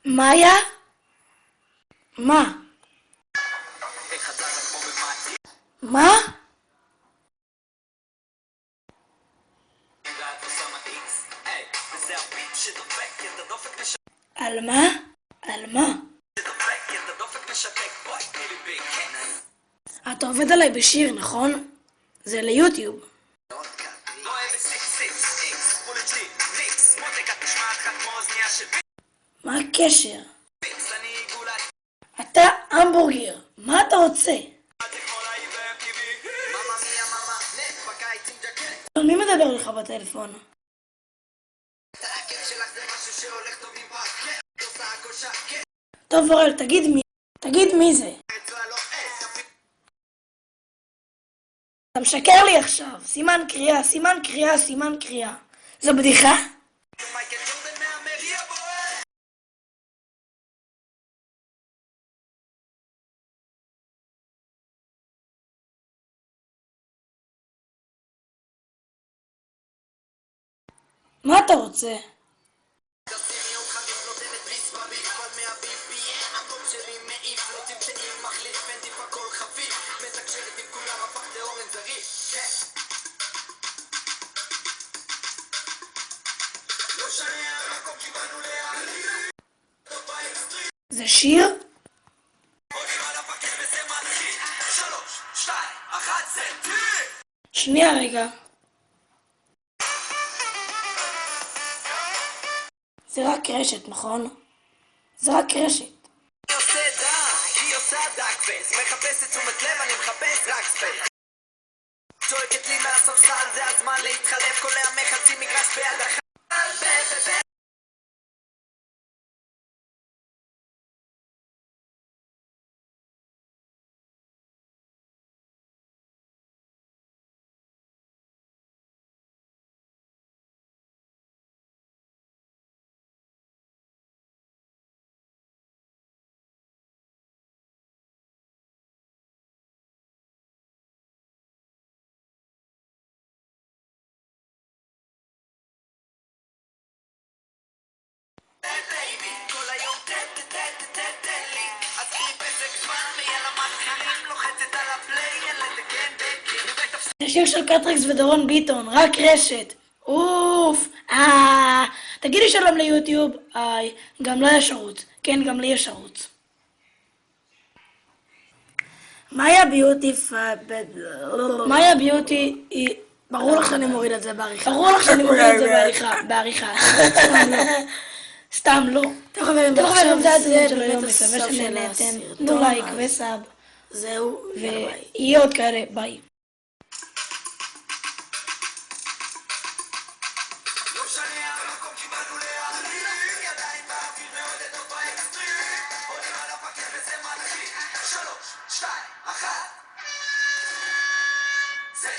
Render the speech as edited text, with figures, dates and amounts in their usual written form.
מאיה? מה? מה? על מה? על מה? אתה עובד עליי בשיר, נכון? זה ליוטיוב. מה הקשר? אתה המבורגר, מה אתה רוצה? מי מדבר לך בטלפון? טוב אורל, תגיד מי זה? אתה משקר לי עכשיו, סימן קריאה, סימן קריאה, סימן קריאה. זו בדיחה? מה אתה רוצה? זה שיר? שנייה רגע. זה רק רשת, נכון? זה רק רשת. היא עושה דאקפייס, מחפשת תשומת לב, אני מחפש רק ספייס. צועקת לי מהספסל, זה הזמן להתחלף, כל המחצי מגרש ביד אחת. כל היום תן לי, אז קחי פסק זמן ויאללה מתחילים, לוחצת על הפליי, לתקן בקי. זה שיר של קטריקס ודורון ביטון, רק רשת. אוף, תגידי שלום ליוטיוב. גם לא יש ערוץ. כן, גם לי יש ערוץ. מאיה ביוטי היא... ברור לך שאני מוריד את זה בעריכה. בעריכה. סתם לא. חברים, זה התזמון של היום, מקווה שנהנתם. תנו לייק וסאב. זהו, ויהיה עוד כאלה, ביי. Say